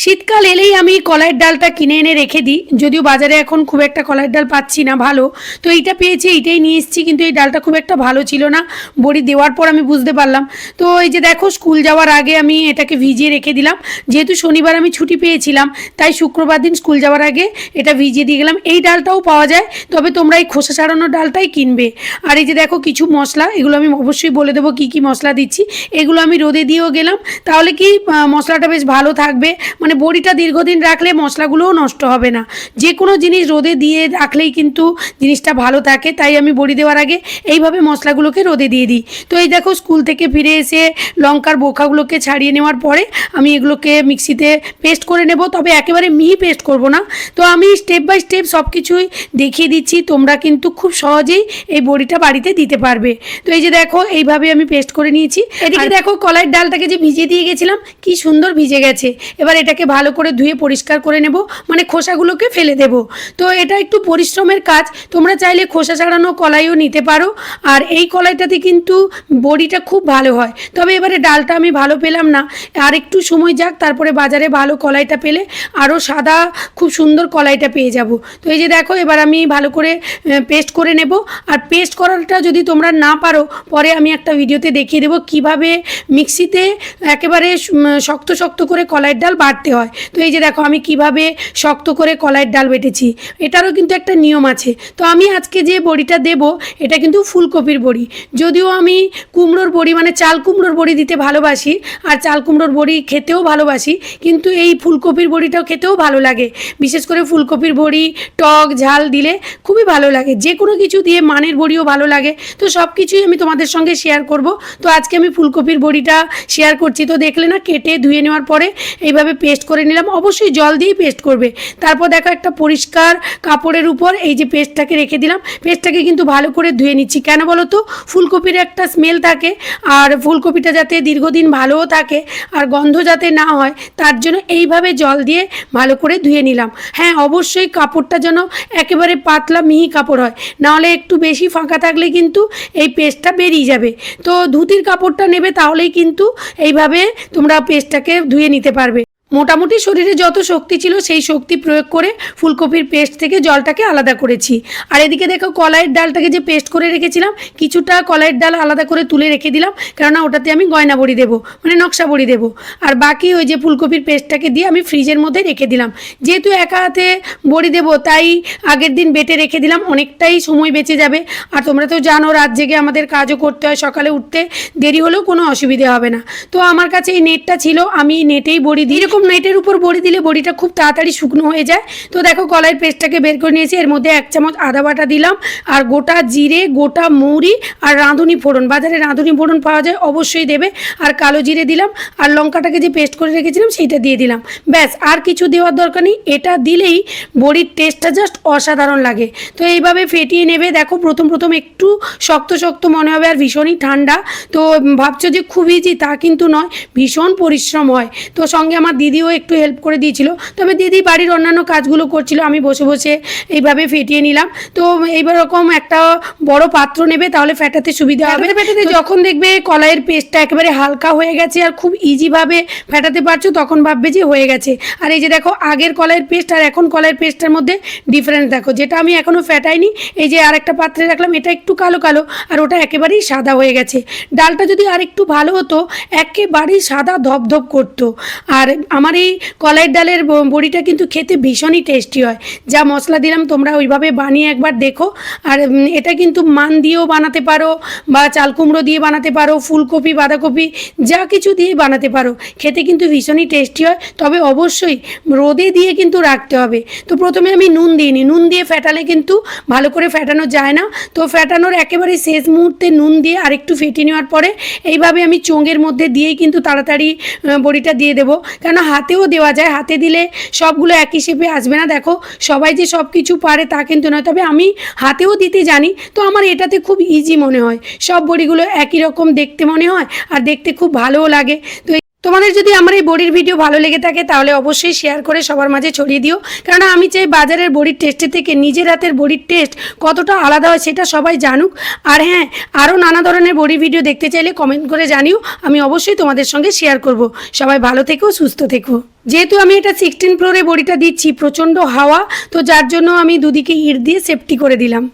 শীতকাল এলেই আমি কলাইয়ের ডালটা কিনে এনে রেখে দিই, যদিও বাজারে এখন খুব একটা কলাইয়ের ডাল পাচ্ছি না ভালো। তো এইটা পেয়েছি, এইটাই নিয়ে এসেছি, কিন্তু এই ডালটা খুব একটা ভালো ছিল না। বড়ি দেওয়ার পর আমি বুঝতে পারলাম। তো এই যে দেখো, স্কুল যাওয়ার আগে আমি এটাকে ভিজিয়ে রেখে দিলাম। যেহেতু শনিবার আমি ছুটি পেয়েছিলাম, তাই শুক্রবার দিন স্কুল যাওয়ার আগে এটা ভিজিয়ে দিয়ে গেলাম। এই ডালটাও পাওয়া যায়, তবে তোমরা এই খোসা ছাড়ানো ডালটাই কিনবে। আর এই যে দেখো কিছু মশলা, এগুলো আমি অবশ্যই বলে দেবো কী কী মশলা দিচ্ছি। এগুলো আমি রোদে দিয়েও গেলাম, তাহলে কি মশলাটা বেশ ভালো থাকবে। মানে বড়িটা দীর্ঘদিন রাখলে মশলাগুলোও নষ্ট হবে না। যে কোনো জিনিস রোদে দিয়ে রাখলেই কিন্তু জিনিসটা ভালো থাকে, তাই আমি বড়ি দেওয়ার আগে এইভাবে মশলাগুলোকে রোদে দিয়ে দিই। তো এই দেখো, স্কুল থেকে ফিরে এসে লঙ্কার বোখাগুলোকে ছাড়িয়ে নেওয়ার পরে আমি এগুলোকে মিক্সিতে পেস্ট করে নেব, তবে একেবারে মিহি পেস্ট করব না। তো আমি স্টেপ বাই স্টেপ সব কিছুই দেখিয়ে দিচ্ছি, তোমরা কিন্তু খুব সহজেই এই বড়িটা বাড়িতে দিতে পারবে। তো এই যে দেখো, এইভাবে আমি পেস্ট করে নিয়েছি। এদিকে দেখো, কলাইয়ের ডালটাকে যে ভিজিয়ে দিয়ে গেছিলাম, কি সুন্দর ভিজে গেছে। এবার এটাকে ভালো করে ধুয়ে পরিষ্কার করে নেব, মানে খোসাগুলোকে ফেলে দেব। তো এটা একটু পরিশ্রমের কাজ, তোমরা চাইলে খোসা ছাড়ানো কলাইও নিতে পারো। আর এই কলাইটাতে কিন্তু বড়িটা খুব ভালো হয়। তবে এবারে ডালটা আমি ভালো পেলাম না, আর একটু সময় যাক, তারপরে বাজারে ভালো কলাইটা পেলে আরও সাদা খুব সুন্দর কলাইটা পেয়ে যাব। তো এই যে দেখো, এবার আমি ভালো করে পেস্ট করে নেব। আর পেস্ট করাটা যদি তোমরা না পারো, পরে আমি একটা ভিডিওতে দেখিয়ে দেবো কিভাবে মিক্সিতে একেবারে শক্ত শক্ত করে কলাইয়ের ডাল বাটতে হয়। তো এই যে দেখো, আমি কিভাবে শক্ত করে কলাইয়ের ডাল বেটেছি, এটারও কিন্তু একটা নিয়ম আছে। তো আমি আজকে যে বড়িটা দেব, এটা কিন্তু ফুলকপির বড়ি। যদিও আমি কুমড়োর বড়ি, মানে চাল কুমড়োর বড়ি দিতে ভালোবাসি, আর চাল কুমড়োর বড়ি খেতেও ভালোবাসি, কিন্তু এই ফুলকপির বড়িটাও খেতেও ভালো লাগে। বিশেষ করে ফুলকপির বড়ি টক ঝাল দিলে খুবই ভালো লাগে। যে কোনো কিছু দিয়ে মানের বড়িও ভালো লাগে। তো সব কিছুই আমি তোমাদের সঙ্গে শেয়ার করব। তো আজকে আমি ফুলকপির বড়িটা শেয়ার করছি। তো দেখলে না, কেটে ধুয়ে নেওয়ার পরে এইভাবে পেস্ট করে নিলাম। অবশ্যই জল দিয়েই পেস্ট করবে। তারপর দেখো, একটা পরিষ্কার কাপড়ের উপর এই যে পেস্টটাকে রেখে দিলাম। পেস্টটাকে কিন্তু ভালো করে ধুয়ে নিচ্ছি। কেন বলো তো, ফুলকপির একটা স্মেল থাকে, আর ফুলকপিটা যাতে দীর্ঘদিন ভালোও থাকে আর গন্ধ যাতে না হয়, তার জন্য এইভাবে জল দিয়ে ভালো করে ধুয়ে নিলাম। হ্যাঁ, অবশ্যই কাপড়টা যেন একেবারে পাতলা মিহি কাপড় হয়, নাহলে একটু বেশি ফাঁকা থাকলে কিন্তু এই পেস্টটা বেরিয়ে যাবে। তো ধুতির কাপড়টা নেবে, তাহলেই কিন্তু এইভাবে তোমরা পেস্টটাকে ধুয়ে নিতে পারবে। মোটামুটি শরীরে যত শক্তি ছিল সেই শক্তি প্রয়োগ করে ফুলকপির পেস্ট থেকে জলটাকে আলাদা করেছি। আর এদিকে দেখো, কলাইয়ের ডালটাকে যে পেস্ট করে রেখেছিলাম, কিছুটা কলাইয়ের ডাল আলাদা করে তুলে রেখে দিলাম, কেননা ওটাতে আমি গয়না বড়ি দেবো, মানে নকশা বড়ি দেবো। আর বাকি ওই যে ফুলকপির পেস্টটাকে দিয়ে আমি ফ্রিজের মধ্যে রেখে দিলাম। যেহেতু একা হাতে বড়ি দেবো, তাই আগের দিন বেটে রেখে দিলাম, অনেকটাই সময় বেঁচে যাবে। আর তোমরা তো জানো, রাত জেগে আমাদের কাজও করতে হয়, সকালে উঠতে দেরি হলেও কোনো অসুবিধে হবে না। তো আমার কাছে এই নেটটা ছিল, আমি নেটেই বড়ি দিই। এরকম নেটের উপর বড়ি দিলে বড়িটা খুব তাড়াতাড়ি শুকনো হয়ে যায়। তো দেখো, কলাইয়ের পেস্টটাকে বের করে নিয়েছি। এর মধ্যে 1 চামচ আদা বাটা দিলাম, আর গোটা জিরে, গোটা মৌরি আর রাঁধুনি ফোড়ন, বাজারে রাঁধুনি ফোড়ন পাওয়া যায়, অবশ্যই দেবে। আর কালো জিরে দিলাম, আর লঙ্কাটাকে যে পেস্ট করে রেখেছিলাম সেইটা দিয়ে দিলাম। ব্যাস, আর কিছু দেওয়ার দরকার নেই। এটা দিলেই বড়ির টেস্টটা জাস্ট অসাধারণ লাগে। তো এইভাবে ফেটিয়ে নেবে। দেখো, প্রথম প্রথম একটু শক্ত শক্ত মনে হবে, আর ভীষণই ঠান্ডা। তো ভাবছো যে খুব ইজি, তা কিন্তু নয়, ভীষণ পরিশ্রম হয়। তো সঙ্গে আমার দিদিও একটু হেল্প করে দিয়েছিল, তবে দিদি বাড়ির অন্যান্য কাজগুলো করছিল, আমি বসে বসে এইভাবে ফেটিয়ে নিলাম। তো এইবার এরকম একটা বড় পাত্র নেবে, তাহলে ফেটাতে সুবিধা হবে। ফেটাতে যখন দেখবে কলাইয়ের পেস্টটা একেবারে হালকা হয়ে গেছে আর খুব ইজিভাবে ফেটাতে পারছো, তখন ভাববে যে হয়ে গেছে। আর এই যে দেখো, আগের কলাইয়ের পেস্ট আর এখন কলাইয়ের পেস্টের মধ্যে ডিফারেন্স দেখো। যেটা আমি এখনও ফেটাইনি, এই যে আরেকটা পাত্রে রাখলাম, এটা একটু কালো কালো, আর ওটা একেবারেই সাদা হয়ে গেছে। ডালটা যদি আর একটু ভালো হতো, একেবারেই সাদা ধপধপ করতো। আর আমার এই কলাইয়ের ডালের বড়িটা কিন্তু খেতে ভীষণই টেস্টি হয়। যা মশলা দিলাম তোমরা ওইভাবে বানিয়ে একবার দেখো। আর এটা কিন্তু মান দিয়েও বানাতে পারো, বা চাল কুমড়ো দিয়ে বানাতে পারো, ফুলকপি, বাঁধাকপি, যা কিছু দিয়ে বানাতে পারো। খেতে কিন্তু ভীষণই টেস্টি হয়, তবে অবশ্যই রোদে দিয়ে কিন্তু রাখতে হবে। তো প্রথমে আমি নুন দিইনি, নুন দিয়ে ফেটালে কিন্তু ভালো করে ফেটানো যায় না। তো ফেটানোর একেবারে শেষ মুহূর্তে নুন দিয়ে আরেকটু ফেটিয়ে নেওয়ার পরে এইভাবে আমি চোঙের মধ্যে দিয়েই কিন্তু তাড়াতাড়ি বড়িটা দিয়ে দেবো। কেন হাতেও দেওয়া যায়, হাতে দিলে সবগুলো একই শেপে আসবে না। দেখো, সবাই যে সব কিছু পারে তা কিন্তু নয়, তবে আমি হাতেও দিতে জানি। তো আমার এটাতে খুব ইজি মনে হয়, সব বড়িগুলো একই রকম দেখতে মনে হয়, আর দেখতে খুব ভালোও লাগে। তো তোমাদের যদি আমার এই বড়ির ভিডিও ভালো লেগে থাকে তাহলে অবশ্যই শেয়ার করে সবার মাঝে ছড়িয়ে দিও, কারণ আমি চাই বাজারের বড়ির টেস্টের থেকে নিজের হাতের বড়ির টেস্ট কতটা আলাদা হয় সেটা সবাই জানুক। আর হ্যাঁ, আরও নানা ধরনের বড়ির ভিডিও দেখতে চাইলে কমেন্ট করে জানিও, আমি অবশ্যই তোমাদের সঙ্গে শেয়ার করব। সবাই ভালো থেকো, সুস্থ থেকো। যেহেতু আমি এটা 16 ফ্লোরে বড়িটা দিচ্ছি, প্রচণ্ড হাওয়া, তো যার জন্য আমি দুদিকে ইট দিয়ে সেফটি করে দিলাম।